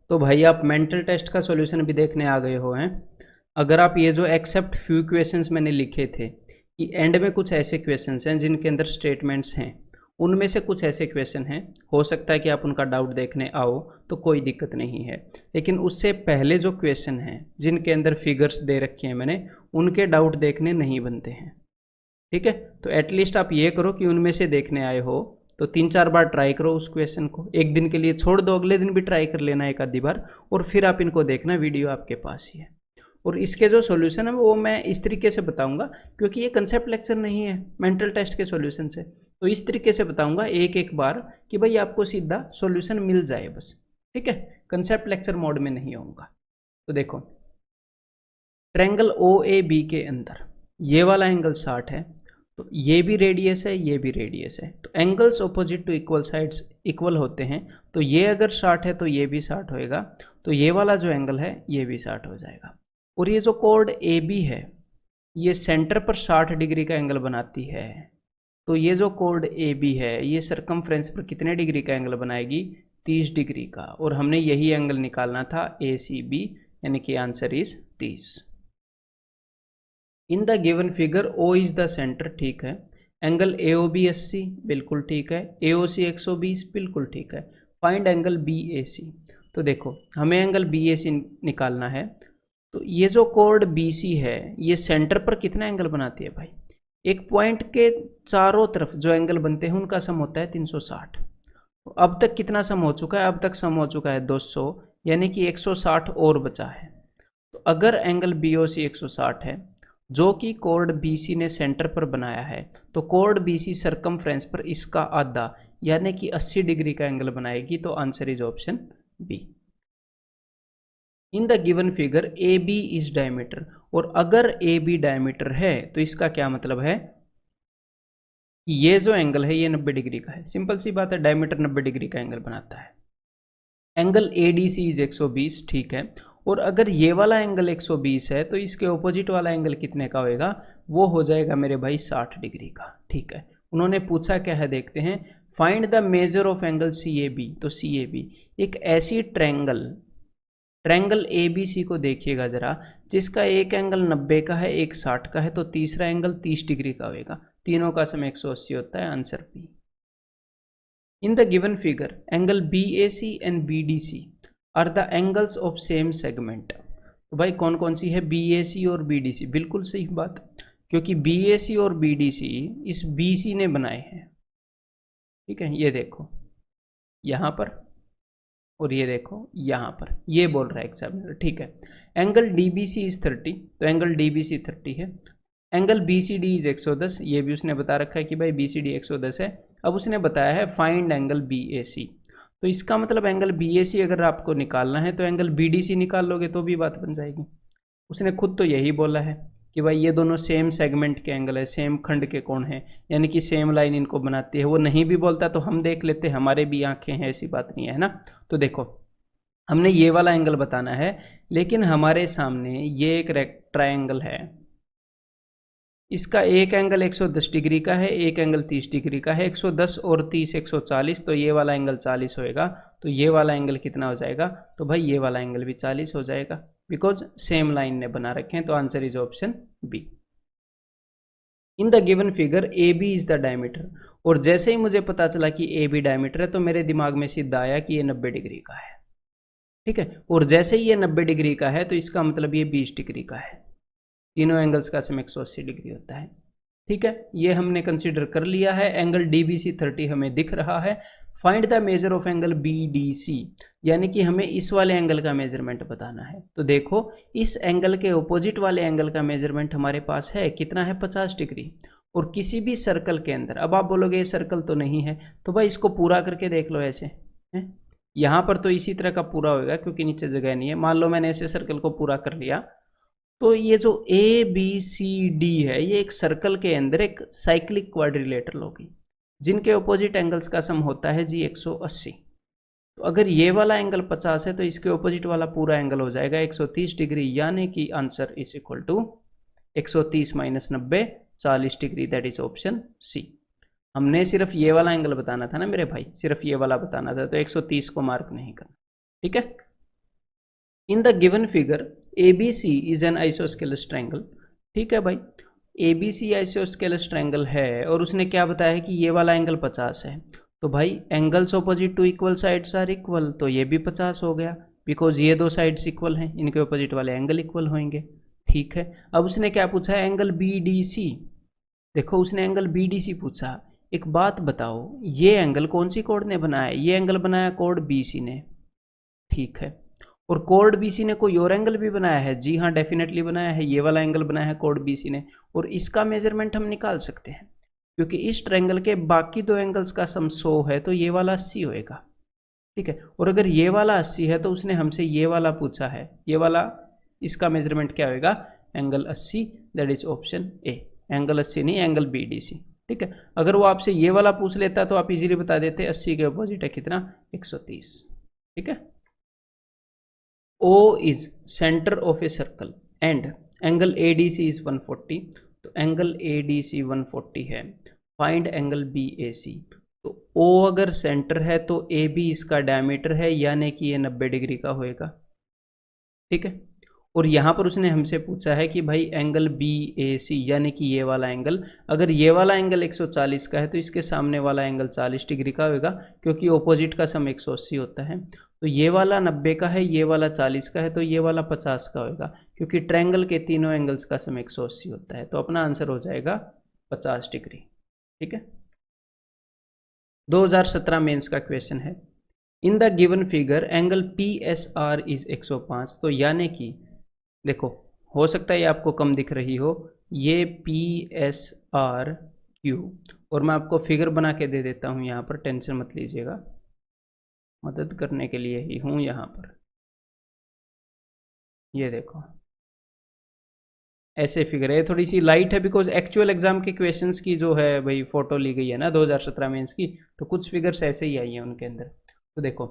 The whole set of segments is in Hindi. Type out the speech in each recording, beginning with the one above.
तो भाई आप मेंटल टेस्ट का सॉल्यूशन भी देखने आ गए हो हैं। अगर आप ये जो एक्सेप्ट फ्यू क्वेश्चंस मैंने लिखे थे कि एंड में कुछ ऐसे क्वेश्चंस हैं जिनके अंदर स्टेटमेंट्स हैं, उनमें से कुछ ऐसे क्वेश्चन हैं, हो सकता है कि आप उनका डाउट देखने आओ तो कोई दिक्कत नहीं है। लेकिन उससे पहले जो क्वेश्चन हैं जिनके अंदर फिगर्स दे रखे हैं मैंने, उनके डाउट देखने नहीं बनते हैं। ठीक है, तो एटलीस्ट आप ये करो कि उनमें से देखने आए हो तो 3-4 बार ट्राई करो उस क्वेश्चन को, एक दिन के लिए छोड़ दो, अगले दिन भी ट्राई कर लेना एक आधी बार, और फिर आप इनको देखना, वीडियो आपके पास ही है। और इसके जो सॉल्यूशन है वो मैं इस तरीके से बताऊंगा, क्योंकि ये कंसेप्ट लेक्चर नहीं है मेंटल टेस्ट के सॉल्यूशन से, तो इस तरीके से बताऊंगा एक एक बार कि भाई आपको सीधा सॉल्यूशन मिल जाए बस। ठीक है, कंसेप्ट लेक्चर मोड में नहीं होऊंगा। तो देखो, ट्रायंगल ओ ए बी के अंदर ये वाला एंगल 60 है, तो ये भी रेडियस है, ये भी रेडियस है, तो angles opposite to equal sides equal होते हैं, तो ये अगर 60 है तो ये भी 60 होएगा, तो ये वाला जो एंगल है ये भी 60 हो जाएगा। और ये जो कोड ए बी है ये सेंटर पर 60 डिग्री का एंगल बनाती है, तो ये जो कोड ए बी है ये सरकमफ्रेंस पर कितने डिग्री का एंगल बनाएगी? 30 डिग्री का, और हमने यही एंगल निकालना था ए सी बी, यानी कि answer is 30। In the given figure O is the centre, ठीक है। एंगल ए ओ बी 80, बिल्कुल ठीक है। ए ओ सी 120, बिल्कुल ठीक है। फाइंड एंगल बी ए सी, तो देखो हमें एंगल बी ए सी निकालना है। तो ये जो कोड बी सी है ये सेंटर पर कितना एंगल बनाती है भाई? एक पॉइंट के चारों तरफ जो एंगल बनते हैं उनका सम होता है 360। तो अब तक कितना सम हो चुका है? अब तक सम हो चुका है 200, यानी कि 160 और बचा है। तो अगर एंगल बी ओ सी 160 है जो कि कोड BC ने सेंटर पर बनाया है, तो कोड BC सरकमफ्रेंस पर इसका आधा यानी कि 80 डिग्री का एंगल बनाएगी, तो answer is option B. In the given figure A B is diameter, और अगर ए बी डायमीटर है तो इसका क्या मतलब है कि ये जो एंगल है ये 90 डिग्री का है। सिंपल सी बात है, डायमीटर 90 डिग्री का एंगल बनाता है। Angle A D C is 120, ठीक है। और अगर ये वाला एंगल 120 है तो इसके ऑपोजिट वाला एंगल कितने का होएगा? वो हो जाएगा मेरे भाई 60 डिग्री का, ठीक है। उन्होंने पूछा क्या है, देखते हैं। Find the measure of angle C A B, तो सी ए बी एक ऐसी ट्रैंगल ए बी सी को देखिएगा जरा, जिसका एक एंगल 90 का है, एक 60 का है, तो तीसरा एंगल 30 डिग्री का होएगा। तीनों का सम 180 होता है, answer B. In the given figure, angle BAC and BDC are the angles of same segment. तो भाई कौन कौन सी है? BAC और BDC, बिल्कुल सही बात, क्योंकि BAC और BDC इस BC ने बनाए हैं। ठीक है, ये देखो यहाँ पर, और ये देखो यहाँ पर, ये बोल रहा है एग्जामिनर, ठीक है। एंगल DBC इज 30, तो एंगल DBC 30 है। एंगल BCD इज 110, ये भी उसने बता रखा है कि भाई BCD 110 है। अब उसने बताया है फाइंड एंगल BAC, तो इसका मतलब एंगल BAC अगर आपको निकालना है तो एंगल BDC निकाल लोगे तो भी बात बन जाएगी। उसने खुद तो यही बोला है कि भाई ये दोनों सेम सेगमेंट के एंगल है, सेम खंड के कोण हैं, यानी कि सेम लाइन इनको बनाती है। वो नहीं भी बोलता तो हम देख लेते, हमारे भी आंखें हैं, ऐसी बात नहीं है ना। तो देखो हमने ये वाला एंगल बताना है, लेकिन हमारे सामने ये एक ट्रायंगल है, इसका एक एंगल 110 डिग्री का है, एक एंगल 30 डिग्री का है। 110 और 30 140, तो ये वाला एंगल 40 होएगा। तो ये वाला एंगल कितना हो जाएगा? तो भाई ये वाला एंगल भी 40 हो जाएगा, बिकॉज सेम लाइन ने बना रखे हैं, तो answer is option B. In the given figure A B is the diameter, और जैसे ही मुझे पता चला कि ए बी डायमीटर है तो मेरे दिमाग में सीधा आया कि ये 90 डिग्री का है, ठीक है। और जैसे ही ये 90 डिग्री का है तो इसका मतलब ये 20 डिग्री का है। तीनों एंगल्स का सम 180 डिग्री होता है, ठीक है। ये हमने कंसीडर कर लिया है। एंगल DBC 30 हमें दिख रहा है। Find the measure of angle BDC, यानी कि हमें इस वाले एंगल का मेजरमेंट बताना है। तो देखो इस एंगल के ऑपोजिट वाले एंगल का मेजरमेंट हमारे पास है, कितना है? 50 डिग्री। और किसी भी सर्कल के अंदर, अब आप बोलोगे ये सर्कल तो नहीं है, तो भाई इसको पूरा करके देख लो ऐसे है? यहाँ पर तो इसी तरह का पूरा होगा क्योंकि नीचे जगह नहीं है। मान लो मैंने ऐसे सर्कल को पूरा कर लिया, तो ये जो ABCD है ये एक सर्कल के अंदर एक साइक्लिक क्वाड्रिलेटरल होगी, जिनके ऑपोजिट एंगल्स का सम होता है जी 180। तो अगर ये वाला एंगल 50 है तो इसके ऑपोजिट वाला पूरा एंगल हो जाएगा 130 डिग्री, यानी कि answer is equal to 130 minus 90, 40 degree, that is option C. हमने सिर्फ ये वाला एंगल बताना था ना मेरे भाई, सिर्फ ये वाला बताना था, तो 130 को मार्क नहीं करना, ठीक है। In the given figure ABC is an isosceles triangle. ठीक है भाई, ABC आइसोस्केलस ट्रायंगल है और उसने क्या बताया है कि ये वाला एंगल 50 है। तो भाई angles opposite to equal sides are equal, तो ये भी 50 हो गया बिकॉज ये दो साइड्स इक्वल हैं, इनके ऑपोजिट वाले एंगल इक्वल होंगे। ठीक है, अब उसने क्या पूछा है, एंगल BDC। देखो उसने एंगल BDC पूछा। एक बात बताओ, ये एंगल कौन सी कोड ने बनाया है? ये एंगल बनाया कोड BC ने। ठीक है, और कोड BC ने कोई और एंगल भी बनाया है? जी हाँ, डेफिनेटली बनाया है, ये वाला एंगल बनाया है कोड BC ने, और इसका मेजरमेंट हम निकाल सकते हैं क्योंकि इस ट्रायंगल के बाकी दो एंगल्स का सम 100 है, तो ये वाला 80 होएगा। ठीक है, और अगर ये वाला 80 है तो उसने हमसे ये वाला पूछा है, ये वाला, इसका मेजरमेंट क्या होएगा? Angle 80, that is option A. Angle 80 नहीं, एंगल BDC। ठीक है, अगर वो आपसे ये वाला पूछ लेता तो आप इजीली बता देते 80 के अपोजिट है कितना? 130। ठीक है, O is center of a circle and angle ADC is 140, तो एंगल ADC 140 है। Find angle BAC। तो O अगर सेंटर है तो AB इसका डायमीटर है, यानी कि ये 90 डिग्री का होएगा। ठीक है, और यहाँ पर उसने हमसे पूछा है कि भाई एंगल BAC यानी कि ये वाला एंगल, अगर ये वाला एंगल 140 का है तो इसके सामने वाला एंगल 40 डिग्री का होगा क्योंकि ऑपोजिट का सम 180 होता है। तो ये वाला 90 का है, ये वाला 40 का है, तो ये वाला 50 का होगा क्योंकि ट्रायंगल के तीनों एंगल्स का सम 180 होता है। तो अपना आंसर हो जाएगा 50 डिग्री। ठीक है, 2017 मेंस का क्वेश्चन है। In the given figure angle PSR is 105, तो यानी कि देखो, हो सकता है ये आपको कम दिख रही हो, ये PSRQ, और मैं आपको फिगर बना के दे देता हूँ यहाँ पर, टेंशन मत लीजिएगा, मदद करने के लिए ही हूँ यहाँ पर। ये देखो, ऐसे फिगर है, थोड़ी सी लाइट है बिकॉज एक्चुअल एग्जाम के क्वेश्चंस की जो है भाई फोटो ली गई है ना 2017 मेंस की, तो कुछ फिगर्स ऐसे ही आई हैं उनके अंदर। तो देखो,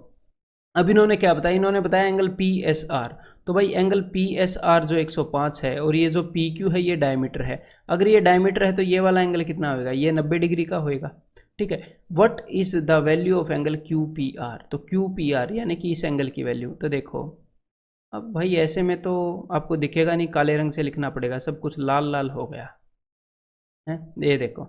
अब इन्होंने क्या बताया, इन्होंने बताया एंगल PSR। तो भाई एंगल PSR जो 105 है और ये जो PQ है ये डायमीटर है। अगर ये डायमीटर है तो ये वाला एंगल कितना होगा? ये 90 डिग्री का होएगा। ठीक है, what is the value of angle QPR? तो QPR यानी कि इस एंगल की वैल्यू। तो देखो, अब भाई ऐसे में तो आपको दिखेगा नहीं, काले रंग से लिखना पड़ेगा, सब कुछ लाल लाल हो गया है। ये देखो,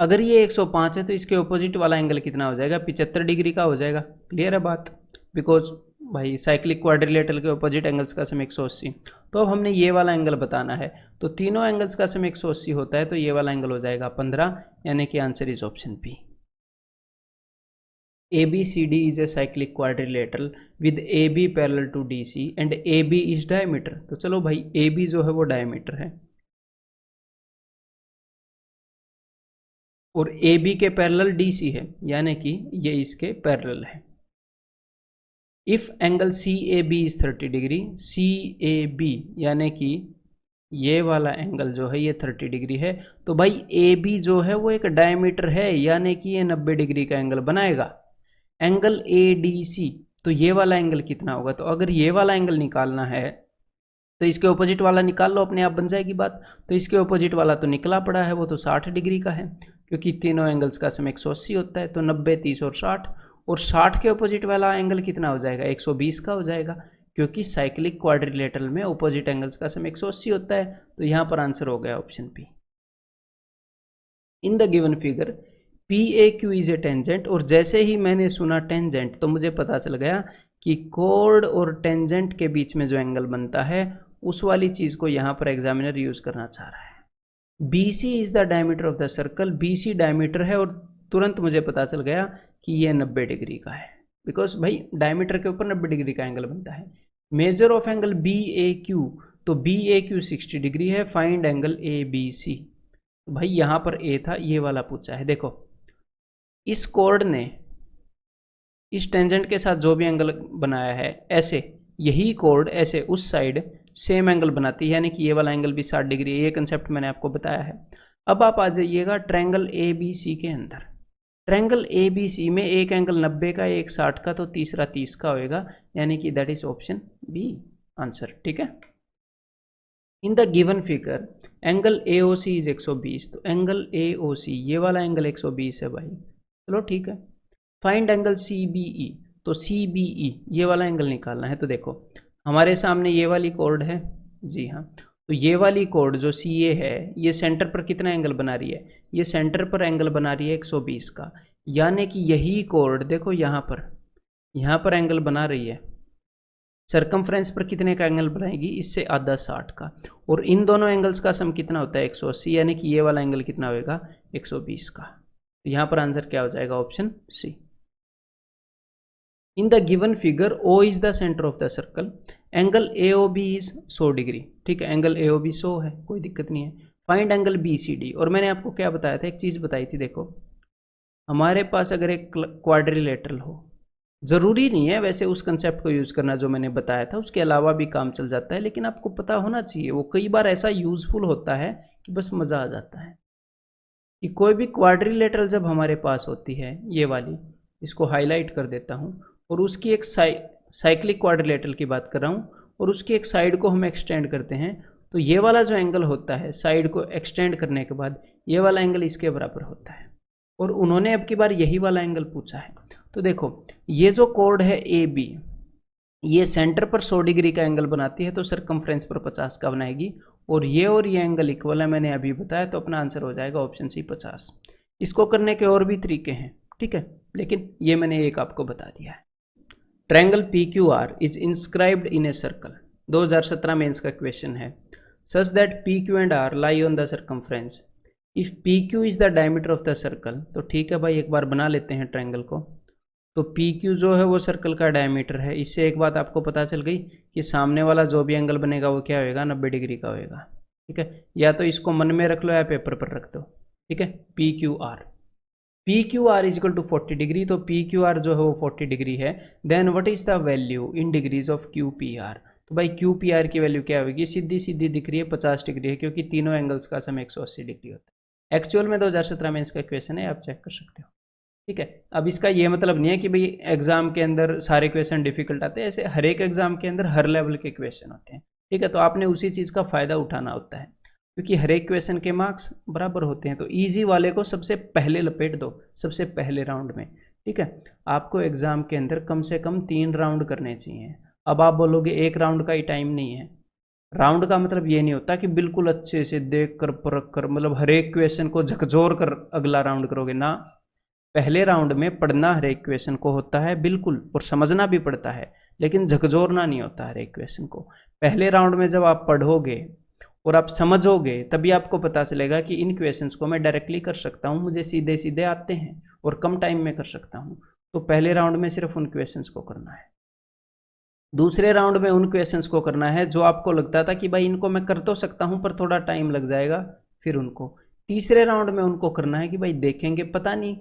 अगर ये 105 है तो इसके ऑपोजिट वाला एंगल कितना हो जाएगा? 75 डिग्री का हो जाएगा। क्लियर है बात? बिकॉज भाई साइक्लिक क्वाड्रिलेटरल के ऑपोजिट एंगल्स का सम 180। तो अब हमने ये वाला एंगल बताना है, तो तीनों एंगल्स का सम 180 होता है, तो ये वाला एंगल हो जाएगा 15, यानी कि answer is option B. ABCD is a cyclic quadrilateral with AB parallel to DC and AB is diameter। तो चलो भाई, AB जो है वो डायमीटर है और AB के पैरेलल DC है, यानी कि ये इसके पैरेलल है। If angle CAB is 30 degree, CAB यानी कि ये वाला एंगल जो है ये 30 डिग्री है, तो भाई AB जो है वो एक डायमीटर है, यानी कि ये 90 डिग्री का एंगल बनाएगा। एंगल ADC, तो ये वाला एंगल कितना होगा? तो अगर ये वाला एंगल निकालना है तो इसके ऑपोजिट वाला निकाल लो, अपने आप बन जाएगी बात। तो इसके ऑपोजिट वाला तो निकला पड़ा है, वो तो 60 डिग्री का है क्योंकि तीनों एंगल्स का सम 180 होता है, तो 90, 30 और 60। और 60 के ऑपोजिट वाला एंगल कितना हो जाएगा? 120 का हो जाएगा क्योंकि साइक्लिक क्वाड्रिलेटरल में ऑपोजिट एंगल्स का सम 180 होता है। तो यहाँ पर आंसर हो गया option B. In the given figure PAQ is a tangent, और जैसे ही मैंने सुना टेंजेंट तो मुझे पता चल गया कि कोड और टेंजेंट के बीच में जो एंगल बनता है उस वाली चीज़ को यहाँ पर एग्जामिनर यूज करना चाह रहा है। BC is the diameter of the circle, BC diameter है और तुरंत मुझे पता चल गया कि ये 90 डिग्री का है बिकॉज भाई डायमीटर के ऊपर 90 डिग्री का एंगल बनता है। मेजर ऑफ एंगल BAQ, तो BAQ 60 डिग्री है। Find angle ABC। तो भाई यहाँ पर A था, ये वाला पूछा है। देखो, इस कोड ने इस टेंजेंट के साथ जो भी एंगल बनाया है, ऐसे यही कोड ऐसे उस साइड सेम एंगल बनाती है, यानी कि ये वाला एंगल भी 60 डिग्री है। ये कंसेप्ट मैंने आपको बताया है। अब आप आ जाइएगा ट्रायंगल ABC के अंदर। ट्रायंगल ABC में एक एंगल 90 का, एक 60 का, तो तीसरा 30 का होएगा, यानी कि that is option B answer. ठीक है, in the given figure angle AOC is 120, तो एंगल AOC ये वाला एंगल 120 है भाई। चलो ठीक है, फाइंड एंगल CBE। तो CBE ये वाला एंगल निकालना है। तो देखो हमारे सामने ये वाली कोड है, जी हाँ, तो ये वाली कोड जो CA है ये सेंटर पर कितना एंगल बना रही है, ये सेंटर पर एंगल बना रही है 120 का, यानी कि यही कोड देखो यहाँ पर एंगल बना रही है, सरकमफ्रेंस पर कितने का एंगल बनाएगी, इससे आधा 60 का, और इन दोनों एंगल्स का सम कितना होता है 180, यानी कि ये वाला एंगल कितना होगा 120 का। तो यहाँ पर आंसर क्या हो जाएगा, option C. In the given figure O is the centre of the circle, angle AOB is 100 degree, ठीक है, एंगल AOB 100 है, कोई दिक्कत नहीं है। फाइंड एंगल BCD, और मैंने आपको क्या बताया था, एक चीज़ बताई थी, देखो हमारे पास अगर एक क्वाड्रिलेटरल हो, ज़रूरी नहीं है वैसे उस कंसेप्ट को यूज़ करना जो मैंने बताया था, उसके अलावा भी काम चल जाता है, लेकिन आपको पता होना चाहिए, वो कई बार ऐसा यूज़फुल होता है कि बस मज़ा आ जाता है। कि कोई भी क्वाड्रिलेटरल जब हमारे पास होती है, ये वाली, इसको हाईलाइट कर देता हूँ, और उसकी एक साइक्लिक क्वाड्रिलेटरल की बात कर रहा हूँ, और उसकी एक साइड को हम एक्सटेंड करते हैं, तो ये वाला जो एंगल होता है साइड को एक्सटेंड करने के बाद ये वाला एंगल इसके बराबर होता है, और उन्होंने अब की बार यही वाला एंगल पूछा है। तो देखो ये जो कोड है AB, ये सेंटर पर 100 डिग्री का एंगल बनाती है, तो सरकमफ्रेंस पर 50 का बनाएगी, और ये एंगल इक्वल है, मैंने अभी बताया, तो अपना आंसर हो जाएगा ऑप्शन सी 50। इसको करने के और भी तरीके हैं, ठीक है, लेकिन ये मैंने एक आपको बता दिया है। Triangle PQR is inscribed in a circle, 2017 में इसका क्वेश्चन है, such that PQ and R lie on the circumference, if PQ is the diameter of the circle. तो ठीक है भाई, एक बार बना लेते हैं ट्रायंगल को। तो PQ जो है वो सर्कल का डायमीटर है। इससे एक बात आपको पता चल गई कि सामने वाला जो भी एंगल बनेगा वो क्या होएगा, 90 डिग्री का होएगा, ठीक है, या तो इसको मन में रख लो या पेपर पर रख दो, ठीक है। PQR is equal to 40 degree, तो PQR जो है वो 40 डिग्री है। Then what is the value in degrees of QPR, तो भाई QPR की वैल्यू क्या होगी, सीधी सीधी दिख रही है 50 डिग्री है, क्योंकि तीनों एंगल्स का सम 180 डिग्री होता है। एक्चुअल में 2017 में इसका क्वेश्चन है, आप चेक कर सकते हो, ठीक है। अब इसका ये मतलब नहीं है कि भाई एग्जाम के अंदर सारे क्वेश्चन डिफिकल्ट आते हैं, ऐसे हर एक एग्जाम के अंदर हर लेवल के क्वेश्चन होते हैं, ठीक है, तो आपने उसी चीज़ का फ़ायदा उठाना होता है, क्योंकि हर एक क्वेश्चन के मार्क्स बराबर होते हैं। तो इजी वाले को सबसे पहले लपेट दो, सबसे पहले राउंड में, ठीक है। आपको एग्जाम के अंदर कम से कम 3 राउंड करने चाहिए। अब आप बोलोगे एक राउंड का ही टाइम नहीं है, राउंड का मतलब ये नहीं होता कि बिल्कुल अच्छे से देख कर परख कर, मतलब हर एक क्वेश्चन को झकझोर कर अगला राउंड करोगे ना। पहले राउंड में पढ़ना हर एक क्वेश्चन को होता है बिल्कुल, और समझना भी पड़ता है, लेकिन झकझोरना नहीं होता हर एक क्वेश्चन को। पहले राउंड में जब आप पढ़ोगे और आप समझोगे, तभी आपको पता चलेगा कि इन क्वेश्चंस को मैं डायरेक्टली कर सकता हूँ, मुझे सीधे सीधे आते हैं और कम टाइम में कर सकता हूँ। तो पहले राउंड में सिर्फ उन क्वेश्चंस को करना है, दूसरे राउंड में उन क्वेश्चंस को करना है जो आपको लगता था कि भाई इनको मैं कर तो सकता हूँ पर थोड़ा टाइम लग जाएगा, फिर उनको। तीसरे राउंड में उनको करना है कि भाई देखेंगे, पता नहीं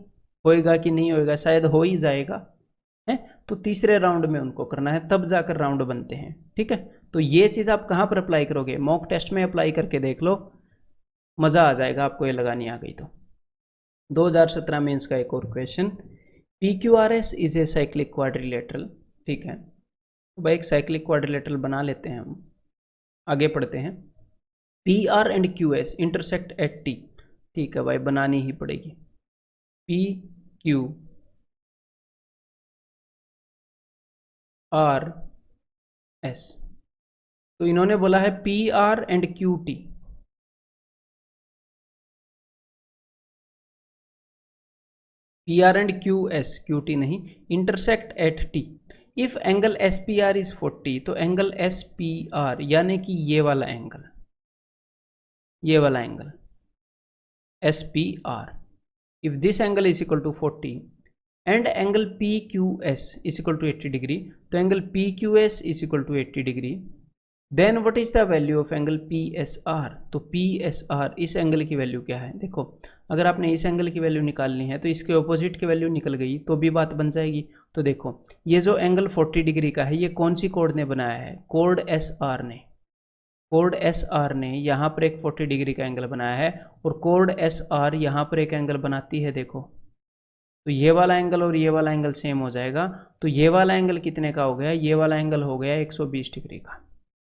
होएगा कि नहीं होएगा, शायद हो ही जाएगा है, तो तीसरे राउंड में उनको करना है, तब जाकर राउंड बनते हैं, ठीक है। तो ये चीज़ आप कहाँ पर अप्लाई करोगे, मॉक टेस्ट में अप्लाई करके देख लो, मज़ा आ जाएगा आपको, ये लगानी आ गई तो। 2017 में इसका एक और question, PQRS is a cyclic quadrilateral, ठीक है, तो भाई एक साइक्लिक क्वाड्रिलेटरल बना लेते हैं हम, आगे पढ़ते हैं। PR and QS intersect at T, ठीक है भाई, बनानी ही पड़ेगी। PQRS, तो इन्होंने बोला है PR and QT, PR and QS, QT नहीं, intersect at T। If angle SPR is 40, तो एंगल SPR यानी कि ये वाला angle SPR, if this angle is equal to 40 and angle PQS is equal to 80 degree, तो angle PQS is equal to 80 degree, then what is the value of angle PSR, तो PSR इस एंगल की वैल्यू क्या है। देखो अगर आपने इस एंगल की वैल्यू निकालनी है तो इसके ऑपोजिट की वैल्यू निकल गई तो भी बात बन जाएगी। तो देखो ये जो एंगल 40 डिग्री का है, ये कौन सी कोड ने बनाया है, कोड SR ने यहाँ पर एक 40 डिग्री का एंगल बनाया है, और कोड SR यहाँ पर एक एंगल बनाती है। देखो तो ये वाला एंगल और ये वाला एंगल सेम हो जाएगा, तो ये वाला एंगल कितने का हो गया, ये वाला एंगल हो गया 120 डिग्री का।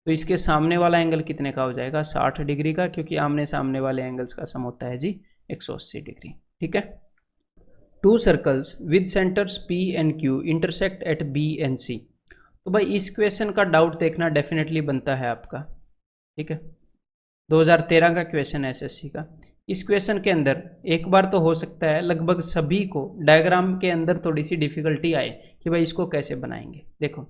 तो इसके सामने वाला एंगल कितने का हो जाएगा, 60 डिग्री का, क्योंकि आमने सामने वाले एंगल्स का सम होता है जी 180 डिग्री, ठीक है। To circles with centres P and Q intersect at B and C। तो भाई इस क्वेश्चन का डाउट देखना डेफिनेटली बनता है आपका, ठीक है। 2013 का क्वेश्चन है एसएससी का। इस क्वेश्चन के अंदर एक बार तो हो सकता है लगभग सभी को डायग्राम के अंदर थोड़ी सी डिफिकल्टी आए कि भाई इसको कैसे बनाएंगे। देखो,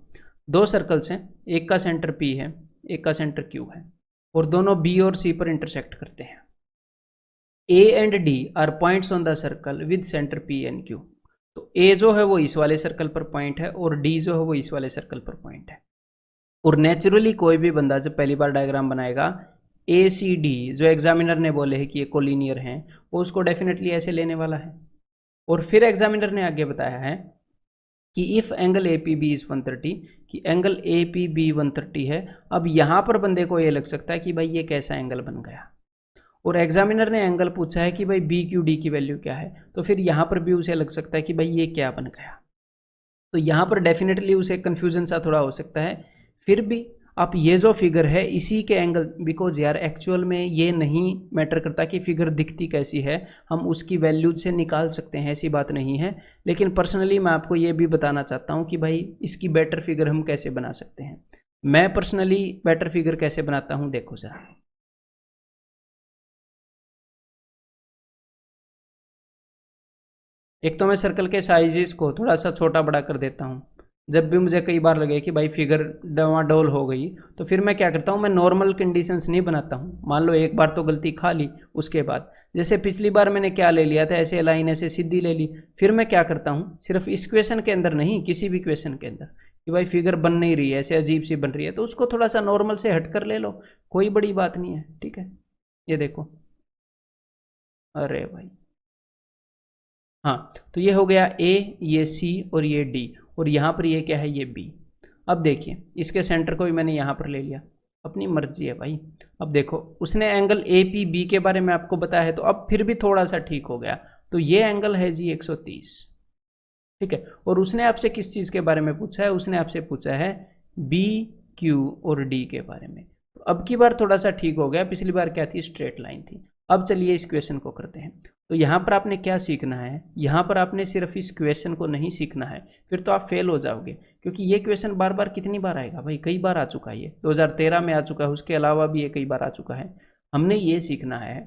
दो सर्कल्स हैं, एक का सेंटर P है, एक का सेंटर Q है, और दोनों B और C पर इंटरसेक्ट करते हैं। A and D are points on the circle with centre P and Q। तो A जो है वो इस वाले सर्कल पर पॉइंट है और D जो है वो इस वाले सर्कल पर पॉइंट है। और नेचुरली कोई भी बंदा जब पहली बार डायग्राम बनाएगा, ACD जो एग्जामिनर ने बोले है कि ये कोलिनियर हैं, वो उसको डेफिनेटली ऐसे लेने वाला है। और फिर एग्जामिनर ने आगे बताया है कि इफ एंगल APB इज 130, कि एंगल APB 130 है। अब यहाँ पर बंदे को ये लग सकता है कि भाई ये कैसा एंगल बन गया, और एग्जामिनर ने एंगल पूछा है कि भाई BQD की वैल्यू क्या है, तो फिर यहाँ पर भी उसे लग सकता है कि भाई ये क्या बन गया। तो यहाँ पर डेफिनेटली उसे कन्फ्यूजन सा थोड़ा हो सकता है। फिर भी आप ये जो फिगर है इसी के एंगल, बिकॉज यार एक्चुअल में ये नहीं मैटर करता कि फिगर दिखती कैसी है, हम उसकी वैल्यूज से निकाल सकते हैं, ऐसी बात नहीं है। लेकिन पर्सनली मैं आपको ये भी बताना चाहता हूँ कि भाई इसकी बेटर फिगर हम कैसे बना सकते हैं। मैं पर्सनली बेटर फिगर कैसे बनाता हूँ, देखो जरा। एक तो मैं सर्कल के साइजेस को थोड़ा सा छोटा बड़ा कर देता हूँ। जब भी मुझे कई बार लगे कि भाई फिगर डवाडोल हो गई, तो फिर मैं क्या करता हूँ, मैं नॉर्मल कंडीशंस नहीं बनाता हूँ। मान लो एक बार तो गलती खा ली, उसके बाद जैसे पिछली बार मैंने क्या ले लिया था, ऐसे लाइन ऐसे सीधी ले ली। फिर मैं क्या करता हूँ, सिर्फ इस क्वेश्चन के अंदर नहीं, किसी भी क्वेश्चन के अंदर, कि भाई फिगर बन नहीं रही है, ऐसे अजीब सी बन रही है, तो उसको थोड़ा सा नॉर्मल से हट कर ले लो, कोई बड़ी बात नहीं है, ठीक है। ये देखो, अरे भाई, हाँ, तो ये हो गया A, ये C और ये D, और यहाँ पर ये क्या है, ये B। अब देखिए इसके सेंटर को भी मैंने यहाँ पर ले लिया, अपनी मर्जी है भाई। अब देखो उसने एंगल APB के बारे में आपको बताया है, तो अब फिर भी थोड़ा सा ठीक हो गया। तो ये एंगल है जी 130, ठीक है। और उसने आपसे किस चीज़ के बारे में पूछा है, उसने आपसे पूछा है B, Q और D के बारे में। तो अब की बार थोड़ा सा ठीक हो गया, पिछली बार क्या थी, स्ट्रेट लाइन थी। अब चलिए इस क्वेश्चन को करते हैं। तो यहाँ पर आपने क्या सीखना है, यहाँ पर आपने सिर्फ इस क्वेश्चन को नहीं सीखना है, फिर तो आप फेल हो जाओगे, क्योंकि ये क्वेश्चन बार बार कितनी बार आएगा भाई, कई बार आ चुका है, ये 2013 में आ चुका है, उसके अलावा भी ये कई बार आ चुका है। हमने ये सीखना है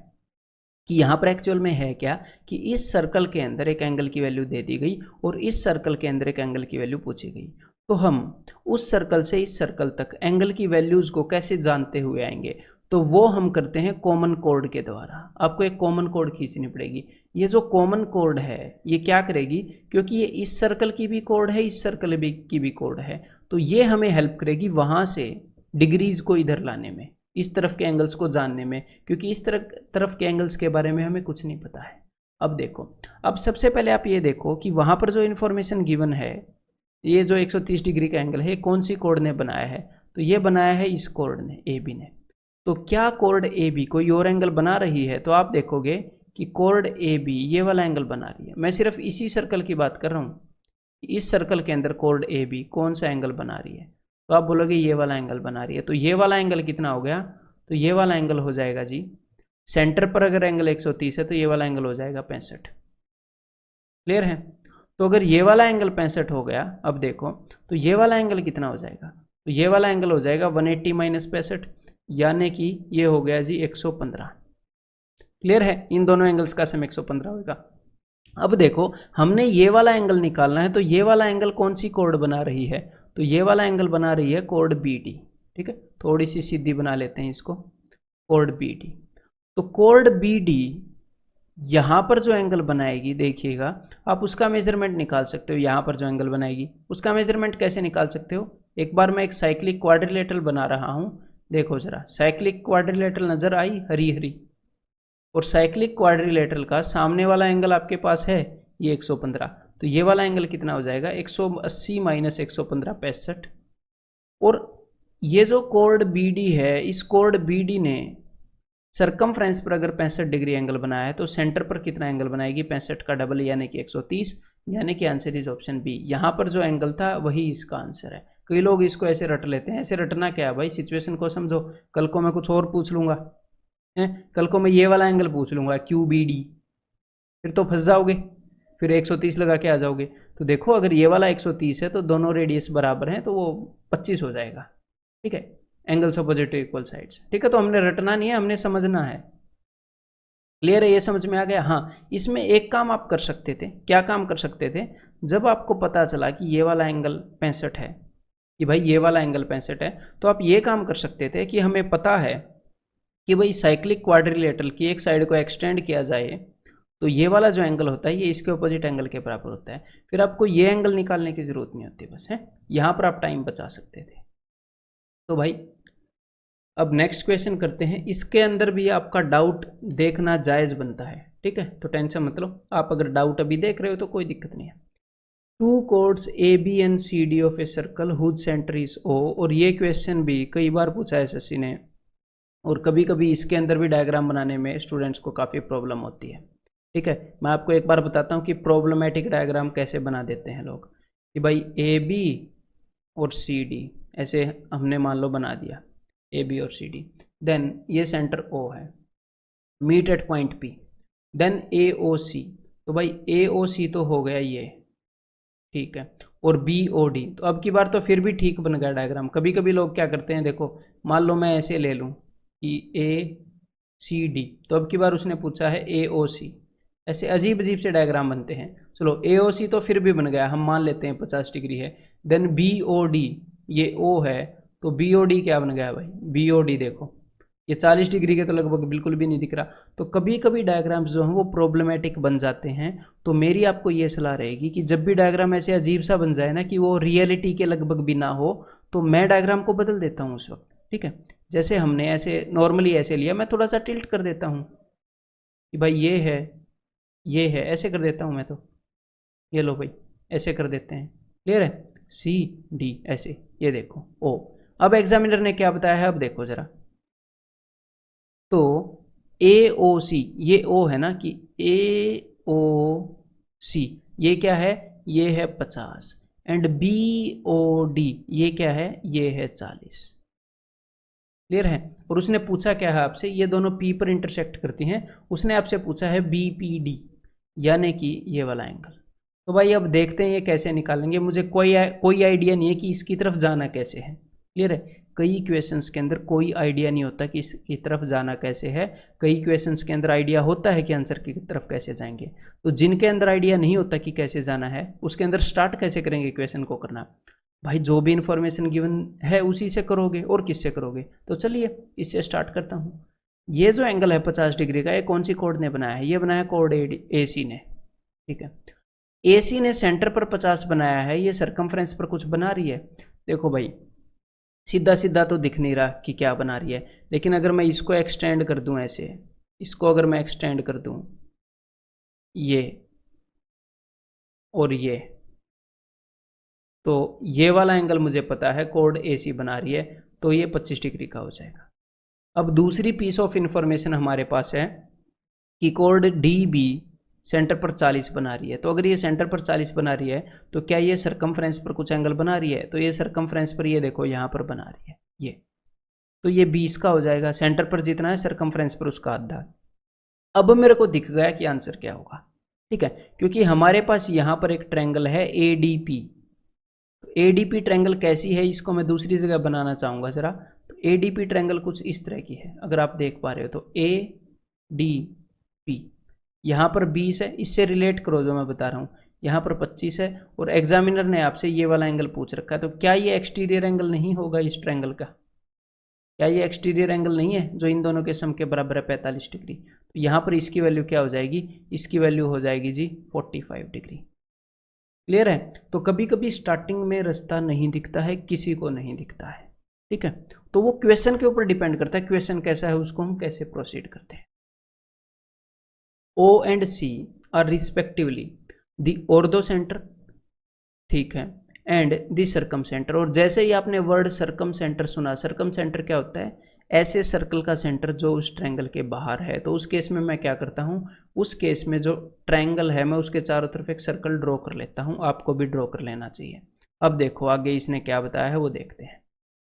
कि यहाँ पर एक्चुअल में है क्या, कि इस सर्कल के अंदर एक एंगल की वैल्यू दे दी गई और इस सर्कल के अंदर एक एंगल की वैल्यू पूछी गई। तो हम उस सर्कल से इस सर्कल तक एंगल की वैल्यूज को कैसे जानते हुए आएंगे, तो वो हम करते हैं कॉमन कोड के द्वारा। आपको एक कॉमन कोड खींचनी पड़ेगी। ये जो कॉमन कोड है ये क्या करेगी, क्योंकि ये इस सर्कल की भी कोड है, इस सर्कल की भी कोड है, तो ये हमें हेल्प करेगी वहाँ से डिग्रीज को इधर लाने में, इस तरफ के एंगल्स को जानने में, क्योंकि इस तरफ के एंगल्स के बारे में हमें कुछ नहीं पता है। अब देखो, अब सबसे पहले आप ये देखो कि वहाँ पर जो इन्फॉर्मेशन गिवन है, ये जो 130 डिग्री का एंगल है, कौन सी कोड ने बनाया है, तो ये बनाया है इस कोड ने, AB ने। तो क्या कोड AB कोई और एंगल बना रही है, तो आप देखोगे कि कोड AB ये वाला एंगल बना रही है। मैं सिर्फ इसी सर्कल की बात कर रहा हूँ, इस सर्कल के अंदर कोड AB कौन सा एंगल बना रही है, तो आप बोलोगे ये वाला एंगल बना रही है। तो ये वाला एंगल कितना हो गया, तो ये वाला एंगल हो जाएगा जी, सेंटर पर अगर एंगल 130 है तो ये वाला एंगल हो जाएगा 65। क्लियर है। तो अगर ये वाला एंगल 65 हो गया, अब देखो तो ये वाला एंगल कितना हो जाएगा, तो ये वाला एंगल हो जाएगा 180 माइनस 65, यानी कि ये हो गया जी 115। क्लियर है, इन दोनों एंगल्स का सम 115 होगा। अब देखो हमने ये वाला एंगल निकालना है, तो ये वाला एंगल कौन सी कोड बना रही है, तो ये वाला एंगल बना रही है कोड BD, ठीक है। थोड़ी सी सीधी बना लेते हैं इसको, कोड BD। तो कोड BD यहाँ पर जो एंगल बनाएगी, देखिएगा आप उसका मेजरमेंट निकाल सकते हो। यहाँ पर जो एंगल बनाएगी उसका मेजरमेंट कैसे निकाल सकते हो, एक बार मैं एक साइक्लिक क्वाड्रिलेटरल बना रहा हूँ, देखो जरा, साइक्लिक क्वाड्रिलेटरल नजर आई, हरी हरी, और साइक्लिक क्वाड्रिलेटरल का सामने वाला एंगल आपके पास है ये 115, तो ये वाला एंगल कितना हो जाएगा 180 माइनस 115 65। और ये जो कोड BD है, इस कोड BD ने सरकमफ्रेंस पर अगर 65 डिग्री एंगल बनाया है, तो सेंटर पर कितना एंगल बनाएगी, 65 का डबल यानी कि 130, यानी कि आंसर इज ऑप्शन B। यहाँ पर जो एंगल था वही इसका आंसर है। कई लोग इसको ऐसे रट लेते हैं, ऐसे रटना क्या है भाई, सिचुएशन को समझो। कल को मैं कुछ और पूछ लूंगा, कल को मैं ये वाला एंगल पूछ लूंगा QBD, फिर तो फंस जाओगे। फिर 130 लगा के आ जाओगे। तो देखो अगर ये वाला 130 है तो दोनों रेडियस बराबर हैं, तो वो 25 हो जाएगा। ठीक है, angles opposite to equal sides. ठीक है, तो हमने रटना नहीं है, हमने समझना है। क्लियर है, ये समझ में आ गया। हाँ, इसमें एक काम आप कर सकते थे। क्या काम कर सकते थे? जब आपको पता चला कि ये वाला एंगल 65 है, कि भाई ये वाला एंगल 65 है, तो आप ये काम कर सकते थे कि हमें पता है कि भाई साइक्लिक क्वाड्रिलेटरल की एक साइड को एक्सटेंड किया जाए तो ये वाला जो एंगल होता है ये इसके ऑपोजिट एंगल के बराबर होता है। फिर आपको ये एंगल निकालने की जरूरत नहीं होती, बस है यहाँ पर आप टाइम बचा सकते थे। तो भाई अब नेक्स्ट क्वेश्चन करते हैं। इसके अंदर भी आपका डाउट देखना जायज़ बनता है। ठीक है, तो टेंशन मतलब आप अगर डाउट अभी देख रहे हो तो कोई दिक्कत नहीं है। Two chords A B and C D of a circle whose centre is O, और ये क्वेश्चन भी कई बार पूछा है एसएससी ने, और कभी कभी इसके अंदर भी डायग्राम बनाने में स्टूडेंट्स को काफ़ी प्रॉब्लम होती है। ठीक है, मैं आपको एक बार बताता हूँ कि प्रॉब्लमेटिक डायग्राम कैसे बना देते हैं लोग। कि भाई ए बी और सी डी ऐसे हमने मान लो बना दिया, ए बी और सी डी, देन ये सेंटर ओ है, meet at point P, then A O C. तो भाई ए ओ सी तो हो गया ये, ठीक है, और बी ओ डी। तो अब की बार तो फिर भी ठीक बन गया डायग्राम। कभी कभी लोग क्या करते हैं, देखो मान लो मैं ऐसे ले लूँ कि ए सी डी, तो अब की बार उसने पूछा है ए ओ सी, ऐसे अजीब अजीब से डायग्राम बनते हैं। चलो ए ओ सी तो फिर भी बन गया, हम मान लेते हैं 50 डिग्री है। देन बी ओ डी, ये ओ है तो बी ओ डी क्या बन गया भाई, बी ओ डी देखो ये 40 डिग्री के तो लगभग बिल्कुल भी नहीं दिख रहा। तो कभी कभी डायग्राम्स जो हैं वो प्रॉब्लमेटिक बन जाते हैं। तो मेरी आपको ये सलाह रहेगी कि जब भी डायग्राम ऐसे अजीब सा बन जाए ना कि वो रियलिटी के लगभग भी ना हो, तो मैं डायग्राम को बदल देता हूँ उस वक्त। ठीक है, जैसे हमने ऐसे नॉर्मली ऐसे लिया, मैं थोड़ा सा टिल्ट कर देता हूँ कि भाई ये है, ऐसे कर देता हूँ मैं। तो ये लो भाई, ऐसे कर देते हैं। क्लियर है, सी डी ऐसे, ये देखो ओ। अब एग्जामिनर ने क्या बताया है, अब देखो जरा। तो ए ओ सी, ये ओ है ना, कि ए ओ सी ये क्या है, ये है 50, एंड बी ओ डी ये क्या है, ये है 40। क्लियर है, और उसने पूछा क्या है आपसे, ये दोनों पी पर इंटरसेक्ट करती हैं। उसने आपसे पूछा है बी पी डी, यानी कि ये वाला एंगल। तो भाई अब देखते हैं ये कैसे निकालेंगे। मुझे कोई आइडिया नहीं है कि इसकी तरफ जाना कैसे है। क्लियर है, कई क्वेश्चंस के अंदर कोई आइडिया नहीं होता कि इसकी तरफ जाना कैसे है। कई क्वेश्चंस के अंदर आइडिया होता है कि आंसर की तरफ कैसे जाएंगे। तो जिनके अंदर आइडिया नहीं होता कि कैसे जाना है, उसके अंदर स्टार्ट कैसे करेंगे क्वेश्चन को करना। भाई जो भी इंफॉर्मेशन गिवन है उसी से करोगे, और किससे करोगे। तो चलिए इससे स्टार्ट करता हूँ। ये जो एंगल है 50 डिग्री का, ये कौन सी कोड ने बनाया है, ये बनाया कोड ए सी ने। ठीक है, ए सी ने सेंटर पर 50 बनाया है, ये सरकमफ्रेंस पर कुछ बना रही है। देखो भाई सीधा सीधा तो दिख नहीं रहा कि क्या बना रही है, लेकिन अगर मैं इसको एक्सटेंड कर दूं ऐसे, इसको अगर मैं एक्सटेंड कर दूं ये और ये, तो ये वाला एंगल मुझे पता है कोड ए सी बना रही है, तो ये 25 डिग्री का हो जाएगा। अब दूसरी पीस ऑफ इंफॉर्मेशन हमारे पास है कि कोड डी बी सेंटर पर 40 बना रही है। तो अगर ये सेंटर पर 40 बना रही है तो क्या ये सरकमफ्रेंस पर कुछ एंगल बना रही है, तो ये सरकमफ्रेंस पर ये देखो यहाँ पर बना रही है ये, तो ये 20 का हो जाएगा। सेंटर पर जितना है सरकमफ्रेंस पर उसका आधा। अब मेरे को दिख गया कि आंसर क्या होगा। ठीक है, क्योंकि हमारे पास यहाँ पर एक ट्रायंगल है ए डी पी। तो ए डी पी ट्रायंगल कैसी है, इसको मैं दूसरी जगह बनाना चाहूँगा जरा। तो ए डी पी ट्रायंगल कुछ इस तरह की है, अगर आप देख पा रहे हो। तो ए डी पी, यहाँ पर 20 है, इससे रिलेट करो जो मैं बता रहा हूँ। यहाँ पर 25 है, और एग्जामिनर ने आपसे ये वाला एंगल पूछ रखा है। तो क्या ये एक्सटीरियर एंगल नहीं होगा इस ट्रायंगल का? क्या ये एक्सटीरियर एंगल नहीं है जो इन दोनों के सम के बराबर है 45 डिग्री? तो यहाँ पर इसकी वैल्यू क्या हो जाएगी, इसकी वैल्यू हो जाएगी जी 45 डिग्री। क्लियर है, तो कभी कभी स्टार्टिंग में रास्ता नहीं दिखता है, किसी को नहीं दिखता है। ठीक है, तो वो क्वेश्चन के ऊपर डिपेंड करता है, क्वेश्चन कैसा है उसको हम कैसे प्रोसीड करते हैं। O and C are respectively the orthocenter, ठीक है, एंड द सर्कम सेंटर। और जैसे ही आपने वर्ड सर्कम सेंटर सुना, सर्कम सेंटर क्या होता है, ऐसे सर्कल का सेंटर जो उस ट्रायंगल के बाहर है। तो उस केस में मैं क्या करता हूँ, उस केस में जो ट्रायंगल है मैं उसके चारों तरफ एक सर्कल ड्रॉ कर लेता हूँ। आपको भी ड्रॉ कर लेना चाहिए। अब देखो आगे इसने क्या बताया है वो देखते हैं।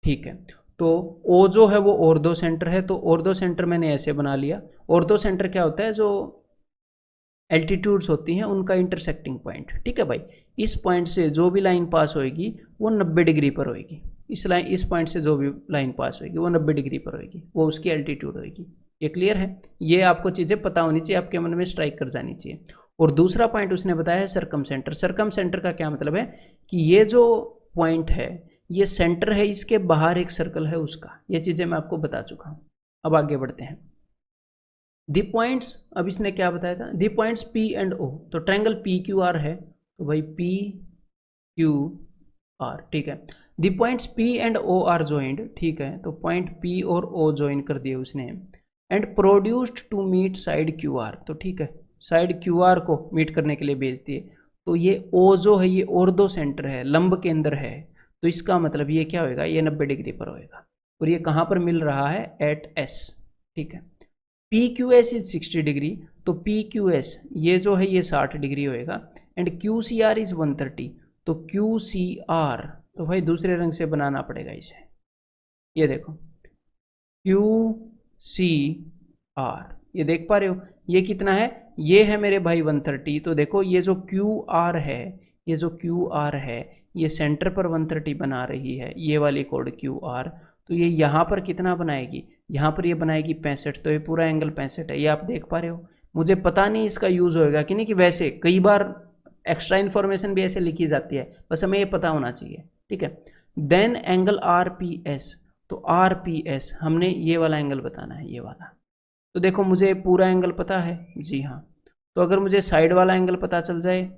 ठीक है, तो O जो है वो ऑर्थो सेंटर है। तो ऑर्थो सेंटर मैंने ऐसे बना लिया। ऑर्थो सेंटर क्या होता है, जो एल्टीट्यूड्स होती हैं उनका इंटरसेक्टिंग पॉइंट, ठीक है भाई। इस पॉइंट से जो भी लाइन पास होएगी वो 90 डिग्री पर होएगी। इस पॉइंट से जो भी लाइन पास होएगी वो 90 डिग्री पर होएगी, वो उसकी एल्टीट्यूड होएगी। ये क्लियर है? ये आपको चीज़ें पता होनी चाहिए, आपके मन में स्ट्राइक कर जानी चाहिए। और दूसरा पॉइंट उसने बताया है सर्कम सेंटर। सर्कम सेंटर का क्या मतलब है कि ये जो पॉइंट है ये सेंटर है, इसके बाहर एक सर्कल है उसका। ये चीज़ें मैं आपको बता चुका हूँ। अब आगे बढ़ते हैं। दी पॉइंट्स, अब इसने क्या बताया था, दी पॉइंट्स पी एंड ओ। तो ट्रायंगल पी क्यू आर है, तो भाई पी क्यू आर, ठीक है। The points P and O R joint, ठीक है। तो पॉइंट पी और ओ ज्वाइन कर दिए उसने, and produced to meet side Q R. तो ठीक है, साइड क्यू आर को मीट करने के लिए भेज दिए। तो ये ओ जो है ये ऑर्थो सेंटर है, लंब के अंदर है। तो इसका मतलब ये क्या होएगा, ये 90 डिग्री पर होएगा। और ये कहाँ पर मिल रहा है, एट एस, ठीक है। P Q S is 60 degree, तो पी क्यू एस ये जो है ये 60 डिग्री होएगा। And Q C R is 130, तो क्यू सी आर, तो भाई दूसरे रंग से बनाना पड़ेगा इसे। ये देखो क्यू सी आर, ये देख पा रहे हो ये कितना है, ये है मेरे भाई 130। तो देखो ये जो क्यू आर है, ये जो क्यू आर है ये सेंटर पर 130 बना रही है, ये वाली कोड क्यू आर। तो ये यहाँ पर कितना बनाएगी, यहाँ पर ये बनाएगी 65। तो ये पूरा एंगल 65 है, ये आप देख पा रहे हो। मुझे पता नहीं इसका यूज़ होएगा कि नहीं, कि वैसे कई बार एक्स्ट्रा इन्फॉर्मेशन भी ऐसे लिखी जाती है, बस हमें ये पता होना चाहिए, ठीक है। Then angle R P S, तो आर पी एस हमने ये वाला एंगल बताना है, ये वाला। तो देखो मुझे पूरा एंगल पता है, जी हाँ। तो अगर मुझे साइड वाला एंगल पता चल जाए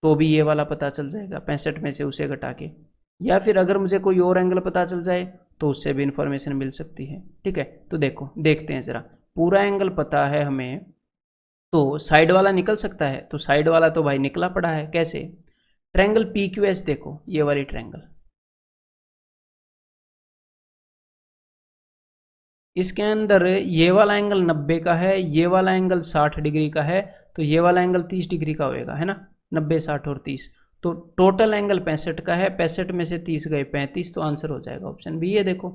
तो भी ये वाला पता चल जाएगा 65 में से उसे घटा के, या फिर अगर मुझे कोई और एंगल पता चल जाए तो उससे भी इंफॉर्मेशन मिल सकती है, ठीक है। तो देखो देखते हैं ज़रा, पूरा एंगल पता है हमें तो साइड वाला निकल सकता है। तो साइड वाला तो भाई निकला पड़ा है, कैसे, ट्रायंगल पी क्यू एस, देखो ये वाली ट्रायंगल, इसके अंदर ये वाला एंगल 90 का है, ये वाला एंगल 60 डिग्री का है। तो ये वाला एंगल 30 डिग्री का होएगा, है ना, 90 60 और 30। तो टोटल एंगल 65 का है, 65 में से 30 गए 35, तो आंसर हो जाएगा ऑप्शन बी, ये देखो।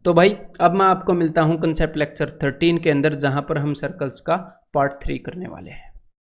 तो भाई अब मैं आपको मिलता हूँ कंसेप्ट लेक्चर 13 के अंदर, जहाँ पर हम सर्कल्स का पार्ट 3 करने वाले हैं।